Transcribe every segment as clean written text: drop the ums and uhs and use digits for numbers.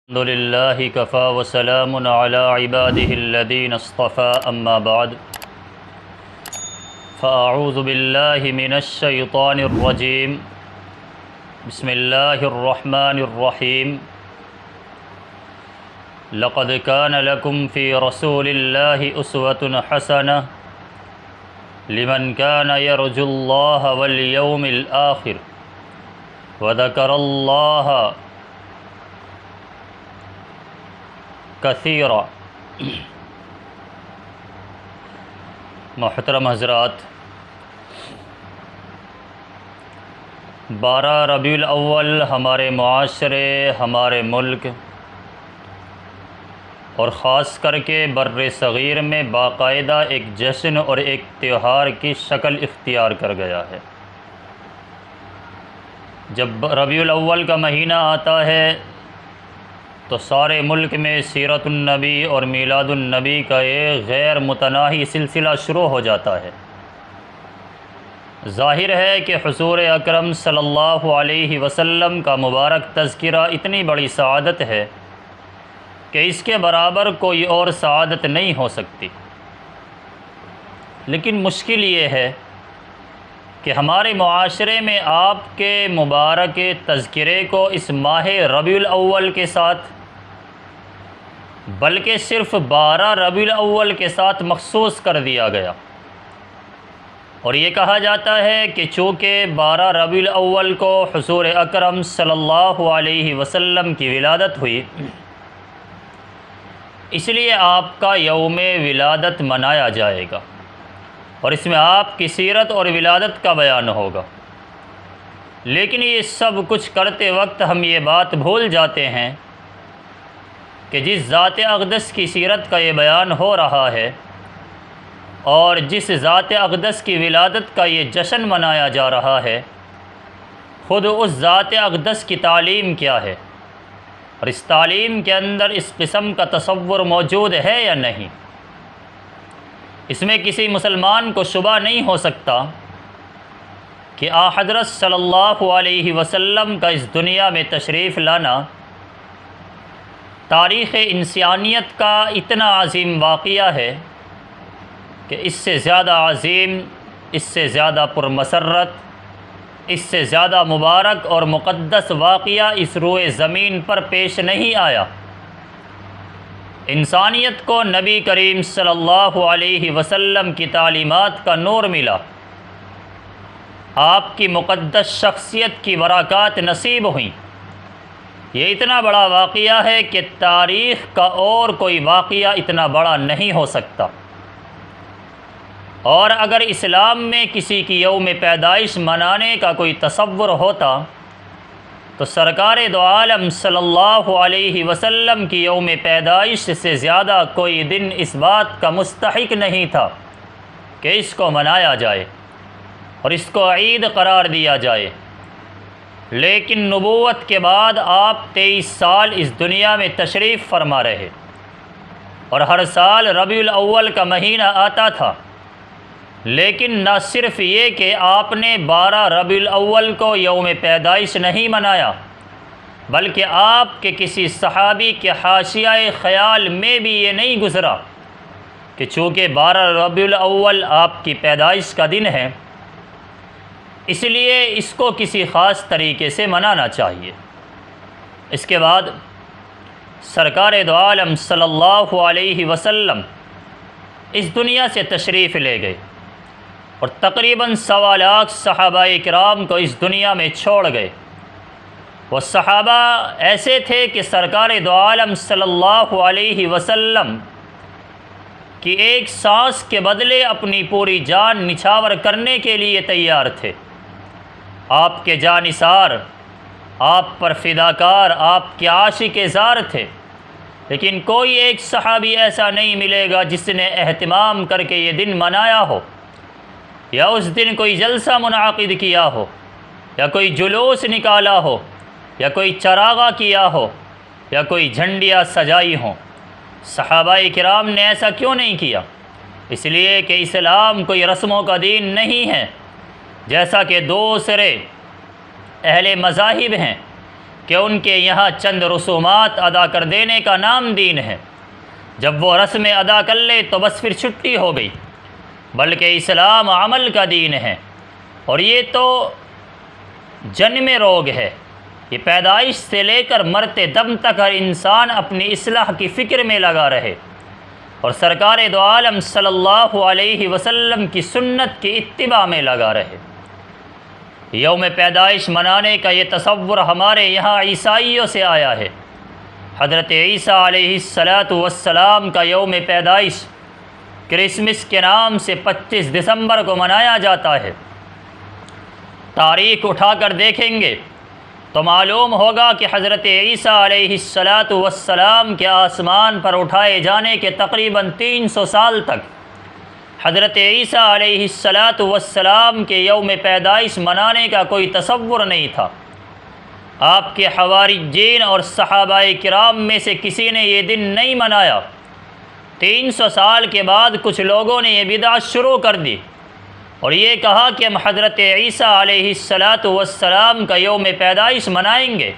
الحمد للہ کفا وسلام علی عباده الذین اصطفى اما بعد فاعوذ باللہ من الشیطان الرجیم بسم اللہ الرحمن الرحیم لقد کان لکم فی رسول اللہ اسوة حسنہ لمن کان یرجو اللہ والیوم الآخر وذکر اللہ کثیرا۔ محترم حضرات، 12 ربیع الاول ہمارے معاشرے، ہمارے ملک اور خاص کر کے بر صغیر میں باقاعدہ ایک جشن اور ایک تہوار کی شکل اختیار کر گیا ہے۔ جب ربیع الاول کا مہینہ آتا ہے تو سارے ملک میں سیرت النبی اور میلاد النبی کا ایک غیر متناہی سلسلہ شروع ہو جاتا ہے۔ ظاہر ہے کہ حضور اکرم صلی اللہ علیہ وسلم کا مبارک تذکرہ اتنی بڑی سعادت ہے کہ اس کے برابر کوئی اور سعادت نہیں ہو سکتی، لیکن مشکل یہ ہے کہ ہمارے معاشرے میں آپ کے مبارک تذکرے کو اس ماہ ربیع الاول کے ساتھ بلکہ صرف 12 ربیع الاول کے ساتھ مخصوص کر دیا گیا، اور یہ کہا جاتا ہے کہ چونکہ 12 ربیع الاول کو حضور اکرم صلی اللہ علیہ وسلم کی ولادت ہوئی، اس لیے آپ کا یوم ولادت منایا جائے گا اور اس میں آپ کی سیرت اور ولادت کا بیان ہوگا۔ لیکن یہ سب کچھ کرتے وقت ہم یہ بات بھول جاتے ہیں کہ جس ذات اقدس کی سیرت کا یہ بیان ہو رہا ہے اور جس ذات اقدس کی ولادت کا یہ جشن منایا جا رہا ہے، خود اس ذات اقدس کی تعلیم کیا ہے، اور اس تعلیم کے اندر اس قسم کا تصور موجود ہے یا نہیں۔ اس میں کسی مسلمان کو شبہ نہیں ہو سکتا کہ حضرت صلی اللہ علیہ وسلم کا اس دنیا میں تشریف لانا تاریخ انسانیت کا اتنا عظیم واقعہ ہے کہ اس سے زیادہ عظیم، اس سے زیادہ پرمسرت، اس سے زیادہ مبارک اور مقدس واقعہ اس روئے زمین پر پیش نہیں آیا۔ انسانیت کو نبی کریم صلی اللہ علیہ وسلم کی تعلیمات کا نور ملا، آپ کی مقدس شخصیت کی برکات نصیب ہوئیں۔ یہ اتنا بڑا واقعہ ہے کہ تاریخ کا اور کوئی واقعہ اتنا بڑا نہیں ہو سکتا، اور اگر اسلام میں کسی کی یوم پیدائش منانے کا کوئی تصور ہوتا تو سرکار دو عالم صلی اللہ علیہ وسلم کی یوم پیدائش سے زیادہ کوئی دن اس بات کا مستحق نہیں تھا کہ اس کو منایا جائے اور اس کو عید قرار دیا جائے۔ لیکن نبوت کے بعد آپ 23 سال اس دنیا میں تشریف فرما رہے، اور ہر سال ربیع الاول کا مہینہ آتا تھا، لیکن نہ صرف یہ کہ آپ نے 12 ربیع الاول کو یوم پیدائش نہیں منایا، بلکہ آپ کے کسی صحابی کے حاشیہ خیال میں بھی یہ نہیں گزرا کہ چونکہ 12 ربیع الاول آپ کی پیدائش کا دن ہے، اس لیے اس کو کسی خاص طریقے سے منانا چاہیے۔ اس کے بعد سرکار دو عالم صلی اللہ علیہ وسلم اس دنیا سے تشریف لے گئے، اور تقریباً 1.25 لاکھ صحابہ کرام کو اس دنیا میں چھوڑ گئے۔ وہ صحابہ ایسے تھے کہ سرکار دو عالم صلی اللہ علیہ وسلم کی ایک سانس کے بدلے اپنی پوری جان نچھاور کرنے کے لیے تیار تھے۔ آپ کے جانثار، آپ پر فداکار، آپ کے عاشق زار تھے، لیکن کوئی ایک صحابی ایسا نہیں ملے گا جس نے اہتمام کر کے یہ دن منایا ہو، یا اس دن کوئی جلسہ منعقد کیا ہو، یا کوئی جلوس نکالا ہو، یا کوئی چراغاں کیا ہو، یا کوئی جھنڈیاں سجائی ہوں۔ صحابہ کرام نے ایسا کیوں نہیں کیا؟ اس لیے کہ اسلام کوئی رسموں کا دین نہیں ہے، جیسا کہ دوسرے اہل مذاہب ہیں کہ ان کے یہاں چند رسومات ادا کر دینے کا نام دین ہے، جب وہ رسمیں ادا کر لے تو بس پھر چھٹی ہو گئی، بلکہ اسلام عمل کا دین ہے۔ اور یہ تو جنم روگ ہے، یہ پیدائش سے لے کر مرتے دم تک ہر انسان اپنی اصلاح کی فکر میں لگا رہے اور سرکار دو عالم صلی اللہ علیہ وسلم کی سنت کی اتباع میں لگا رہے۔ یوم پیدائش منانے کا یہ تصور ہمارے یہاں عیسائیوں سے آیا ہے۔ حضرت عیسیٰ علیہ السلام کا یوم پیدائش کرسمس کے نام سے 25 دسمبر کو منایا جاتا ہے۔ تاریخ اٹھا کر دیکھیں گے تو معلوم ہوگا کہ حضرت عیسیٰ علیہ السلام کے آسمان پر اٹھائے جانے کے تقریباً 300 سال تک حضرت عیسیٰ علیہ السلام کے یوم پیدائش منانے کا کوئی تصور نہیں تھا۔ آپ کے حواریین اور صحابہ کرام میں سے کسی نے یہ دن نہیں منایا۔ 300 سال کے بعد کچھ لوگوں نے یہ بدعت شروع کر دی اور یہ کہا کہ ہم حضرت عیسیٰ علیہ السلام کا یوم پیدائش منائیں گے۔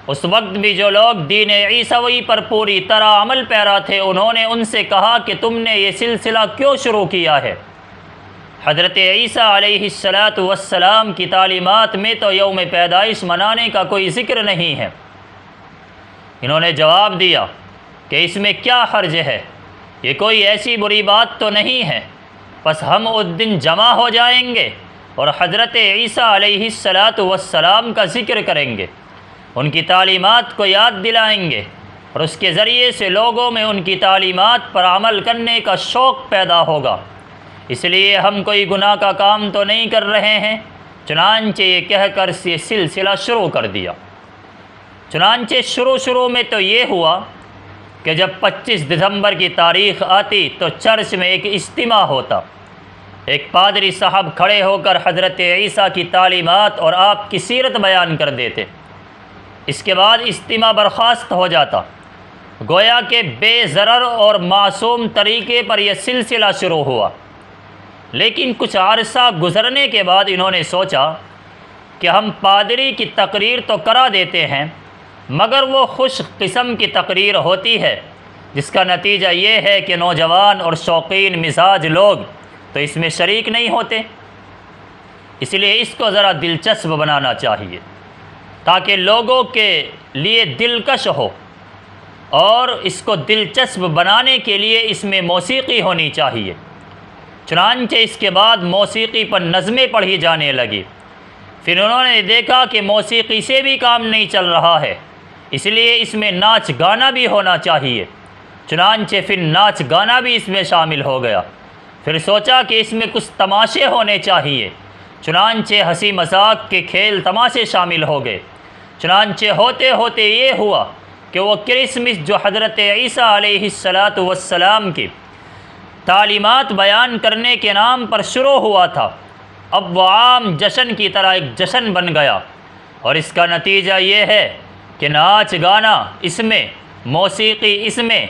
اس وقت بھی جو لوگ دین عیسوی پر پوری طرح عمل پیرا تھے، انہوں نے ان سے کہا کہ تم نے یہ سلسلہ کیوں شروع کیا ہے؟ حضرت عیسیٰ علیہ السلام کی تعلیمات میں تو یوم پیدائش منانے کا کوئی ذکر نہیں ہے۔ انہوں نے جواب دیا کہ اس میں کیا حرج ہے، یہ کوئی ایسی بری بات تو نہیں ہے، بس ہم اس دن جمع ہو جائیں گے اور حضرت عیسیٰ علیہ السلام کا ذکر کریں گے، ان کی تعلیمات کو یاد دلائیں گے اور اس کے ذریعے سے لوگوں میں ان کی تعلیمات پر عمل کرنے کا شوق پیدا ہوگا۔ اس لیے ہم کوئی گناہ کا کام تو نہیں کر رہے ہیں۔ چنانچہ یہ کہہ کر یہ سلسلہ شروع کر دیا۔ چنانچہ شروع میں تو یہ ہوا کہ جب 25 دسمبر کی تاریخ آتی تو چرچ میں ایک اجتماع ہوتا، ایک پادری صاحب کھڑے ہو کر حضرت عیسیٰ کی تعلیمات اور آپ کی سیرت بیان کر دیتے۔ اس کے بعد اجتماع برخاست ہو جاتا، گویا کہ بے ضرر اور معصوم طریقے پر یہ سلسلہ شروع ہوا۔ لیکن کچھ عرصہ گزرنے کے بعد انہوں نے سوچا کہ ہم پادری کی تقریر تو کرا دیتے ہیں، مگر وہ خوش قسم کی تقریر ہوتی ہے جس کا نتیجہ یہ ہے کہ نوجوان اور شوقین مزاج لوگ تو اس میں شریک نہیں ہوتے۔ اس لیے اس کو ذرا دلچسپ بنانا چاہیے تاکہ لوگوں کے لیے دلکش ہو، اور اس کو دلچسپ بنانے کے لیے اس میں موسیقی ہونی چاہیے۔ چنانچہ اس کے بعد موسیقی پر نظمیں پڑھی جانے لگی۔ پھر انہوں نے دیکھا کہ موسیقی سے بھی کام نہیں چل رہا ہے، اس لیے اس میں ناچ گانا بھی ہونا چاہیے۔ چنانچہ پھر ناچ گانا بھی اس میں شامل ہو گیا۔ پھر سوچا کہ اس میں کچھ تماشے ہونے چاہیے، چنانچہ ہنسی مذاق کے کھیل تماشے شامل ہو گئے۔ چنانچہ ہوتے ہوتے یہ ہوا کہ وہ کرسمس جو حضرت عیسیٰ علیہ السلام کی تعلیمات بیان کرنے کے نام پر شروع ہوا تھا، اب وہ عام جشن کی طرح ایک جشن بن گیا، اور اس کا نتیجہ یہ ہے کہ ناچ گانا اس میں، موسیقی اس میں،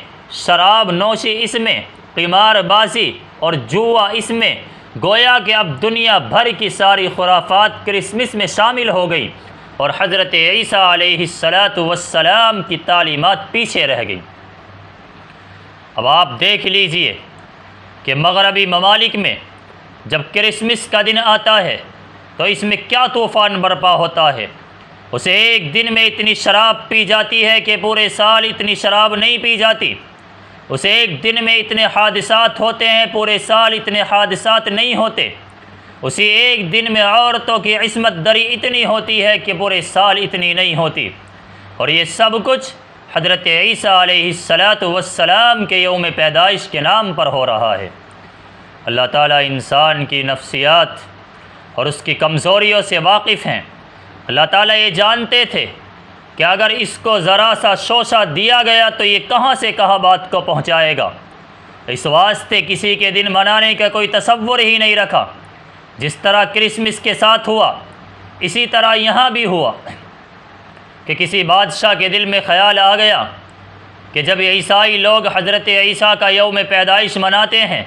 شراب نوشی اس میں، قمار بازی اور جوا اس میں، گویا کہ اب دنیا بھر کی ساری خرافات کرسمس میں شامل ہو گئی اور حضرت عیسیٰ علیہ السلام کی تعلیمات پیچھے رہ گئی۔ اب آپ دیکھ لیجئے کہ مغربی ممالک میں جب کرسمس کا دن آتا ہے تو اس میں کیا طوفان برپا ہوتا ہے۔ اسے ایک دن میں اتنی شراب پی جاتی ہے کہ پورے سال اتنی شراب نہیں پی جاتی۔ اسے ایک دن میں اتنے حادثات ہوتے ہیں، پورے سال اتنے حادثات نہیں ہوتے۔ اسی ایک دن میں عورتوں کی عصمت دری اتنی ہوتی ہے کہ پورے سال اتنی نہیں ہوتی، اور یہ سب کچھ حضرت عیسیٰ علیہ السلام کے یوم پیدائش کے نام پر ہو رہا ہے۔ اللہ تعالیٰ انسان کی نفسیات اور اس کی کمزوریوں سے واقف ہیں۔ اللہ تعالیٰ یہ جانتے تھے کہ اگر اس کو ذرا سا شوشہ دیا گیا تو یہ کہاں سے کہاں بات کو پہنچائے گا۔ اس واسطے کسی کے دن منانے کا کوئی تصور ہی نہیں رکھا۔ جس طرح کرسمس کے ساتھ ہوا، اسی طرح یہاں بھی ہوا کہ کسی بادشاہ کے دل میں خیال آ گیا کہ جب عیسائی لوگ حضرت عیسیٰ کا یوم پیدائش مناتے ہیں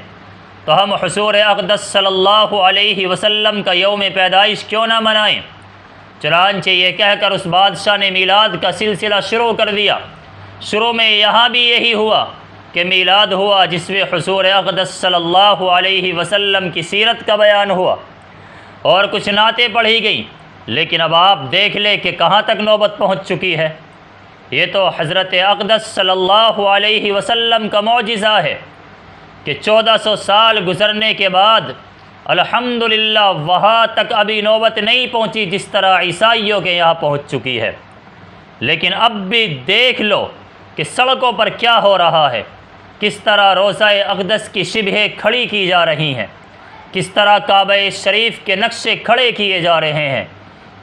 تو ہم حضور اقدس صلی اللہ علیہ وسلم کا یوم پیدائش کیوں نہ منائیں۔ چنانچہ یہ کہہ کر اس بادشاہ نے میلاد کا سلسلہ شروع کر دیا۔ شروع میں یہاں بھی یہی ہوا کہ میلاد ہوا، جس میں حضور اقدس صلی اللہ علیہ وسلم کی سیرت کا بیان ہوا اور کچھ نعتیں پڑھی گئیں، لیکن اب آپ دیکھ لیں کہ کہاں تک نوبت پہنچ چکی ہے۔ یہ تو حضرت اقدس صلی اللہ علیہ وسلم کا معجزہ ہے کہ 1400 سال گزرنے کے بعد الحمدللہ وہاں تک ابھی نوبت نہیں پہنچی جس طرح عیسائیوں کے یہاں پہنچ چکی ہے۔ لیکن اب بھی دیکھ لو کہ سڑکوں پر کیا ہو رہا ہے، کس طرح روضہ اقدس کی شبہیں کھڑی کی جا رہی ہیں، کس طرح کعبہ شریف کے نقشے کھڑے کیے جا رہے ہیں،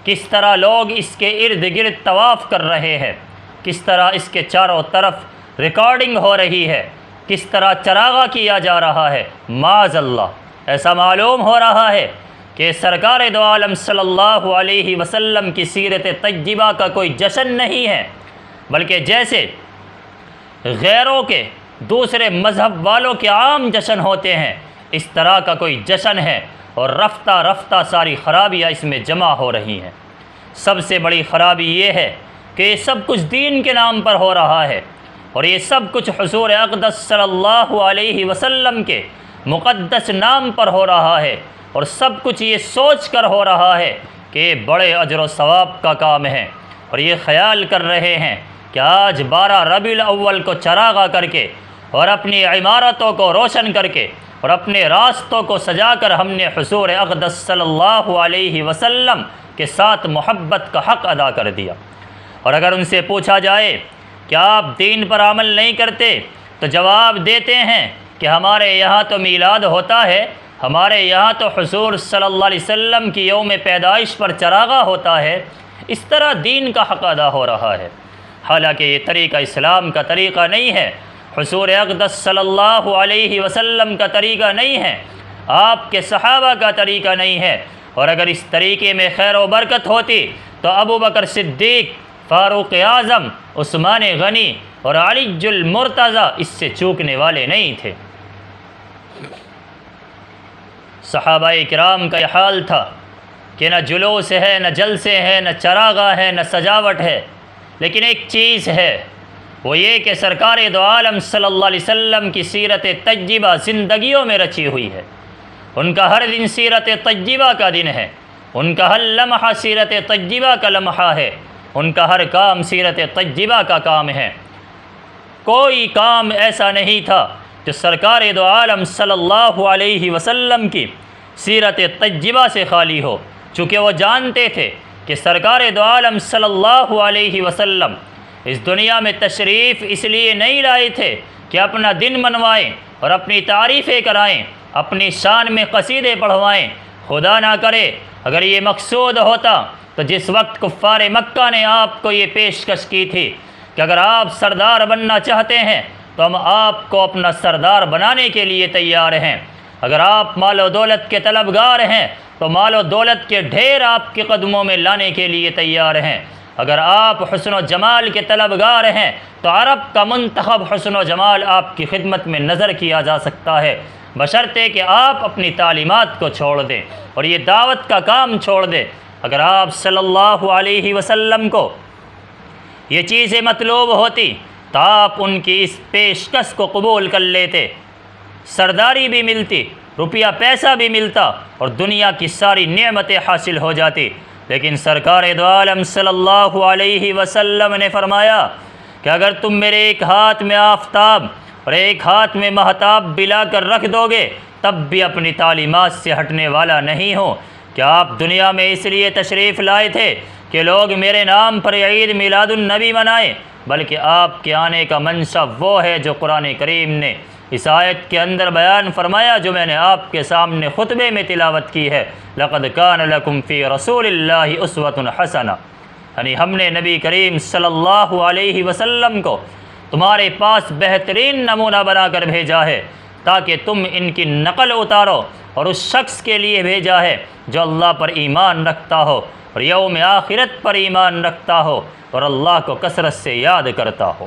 کس طرح لوگ اس کے ارد گرد طواف کر رہے ہیں، کس طرح اس کے چاروں طرف ریکارڈنگ ہو رہی ہے، کس طرح چراغاں کیا جا رہا ہے۔ معاذ اللہ، ایسا معلوم ہو رہا ہے کہ سرکار دو عالم صلی اللہ علیہ وسلم کی سیرت طیبہ کا کوئی جشن نہیں ہے، بلکہ جیسے غیروں کے دوسرے مذہب والوں کے عام جشن ہوتے ہیں، اس طرح کا کوئی جشن ہے، اور رفتہ رفتہ ساری خرابیاں اس میں جمع ہو رہی ہیں۔ سب سے بڑی خرابی یہ ہے کہ یہ سب کچھ دین کے نام پر ہو رہا ہے، اور یہ سب کچھ حضور اقدس صلی اللہ علیہ وسلم کے مقدس نام پر ہو رہا ہے، اور سب کچھ یہ سوچ کر ہو رہا ہے کہ یہ بڑے اجر و ثواب کا کام ہے، اور یہ خیال کر رہے ہیں کہ آج 12 ربیع الاول کو چراغاں کر کے اور اپنی عمارتوں کو روشن کر کے اور اپنے راستوں کو سجا کر ہم نے حضور اقدس صلی اللہ علیہ وسلم کے ساتھ محبت کا حق ادا کر دیا۔ اور اگر ان سے پوچھا جائے کہ آپ دین پر عمل نہیں کرتے، تو جواب دیتے ہیں کہ ہمارے یہاں تو میلاد ہوتا ہے، ہمارے یہاں تو حضور صلی اللہ علیہ وسلم کی یوم پیدائش پر چراغاں ہوتا ہے، اس طرح دین کا حق ادا ہو رہا ہے۔ حالانکہ یہ طریقہ اسلام کا طریقہ نہیں ہے، حضور اقدس صلی اللہ علیہ وسلم کا طریقہ نہیں ہے، آپ کے صحابہ کا طریقہ نہیں ہے، اور اگر اس طریقے میں خیر و برکت ہوتی تو ابو بکر صدیق، فاروق اعظم، عثمان غنی اور علی المرتضی اس سے چوکنے والے نہیں تھے۔ صحابہ کرام کا یہ حال تھا کہ نہ جلوس ہے، نہ جلسے ہیں، نہ چراغاں ہے، نہ سجاوٹ ہے، لیکن ایک چیز ہے، وہ یہ کہ سرکار دو عالم صلی اللہ علیہ وسلم کی سیرت طیبہ زندگیوں میں رچی ہوئی ہے۔ ان کا ہر دن سیرت طیبہ کا دن ہے، ان کا ہر لمحہ سیرت طیبہ کا لمحہ ہے، ان کا ہر کام سیرت طیبہ کا کام ہے۔ کوئی کام ایسا نہیں تھا جو سرکار دو عالم صلی اللہ علیہ وسلم کی سیرت طیبہ سے خالی ہو، چونکہ وہ جانتے تھے کہ سرکار دو عالم صلی اللہ علیہ وسلم اس دنیا میں تشریف اس لیے نہیں لائے تھے کہ اپنا دن منوائیں اور اپنی تعریفیں کرائیں، اپنی شان میں قصیدے پڑھوائیں۔ خدا نہ کرے اگر یہ مقصود ہوتا تو جس وقت کفار مکہ نے آپ کو یہ پیشکش کی تھی کہ اگر آپ سردار بننا چاہتے ہیں تو ہم آپ کو اپنا سردار بنانے کے لیے تیار ہیں، اگر آپ مال و دولت کے طلبگار ہیں تو مال و دولت کے ڈھیر آپ کے قدموں میں لانے کے لیے تیار ہیں، اگر آپ حسن و جمال کے طلبگار ہیں تو عرب کا منتخب حسن و جمال آپ کی خدمت میں نظر کیا جا سکتا ہے، بشرطے کہ آپ اپنی تعلیمات کو چھوڑ دیں اور یہ دعوت کا کام چھوڑ دیں۔ اگر آپ صلی اللہ علیہ وسلم کو یہ چیزیں مطلوب ہوتی تو آپ ان کی اس پیشکش کو قبول کر لیتے، سرداری بھی ملتی، روپیہ پیسہ بھی ملتا اور دنیا کی ساری نعمتیں حاصل ہو جاتی، لیکن سرکار دو عالم صلی اللہ علیہ وسلم نے فرمایا کہ اگر تم میرے ایک ہاتھ میں آفتاب اور ایک ہاتھ میں مہتاب بلا کر رکھ دو گے تب بھی اپنی تعلیمات سے ہٹنے والا نہیں ہوں۔ کہ آپ دنیا میں اس لیے تشریف لائے تھے کہ لوگ میرے نام پر عید میلاد النبی منائیں، بلکہ آپ کے آنے کا منشا وہ ہے جو قرآن کریم نے اس آیت کے اندر بیان فرمایا، جو میں نے آپ کے سامنے خطبے میں تلاوت کی ہے، لقد کان لکم فی رسول اللہ اسوۃ حسنہ، یعنی ہم نے نبی کریم صلی اللہ علیہ وسلم کو تمہارے پاس بہترین نمونہ بنا کر بھیجا ہے تاکہ تم ان کی نقل اتارو، اور اس شخص کے لیے بھیجا ہے جو اللہ پر ایمان رکھتا ہو اور یوم آخرت پر ایمان رکھتا ہو اور اللہ کو کثرت سے یاد کرتا ہو۔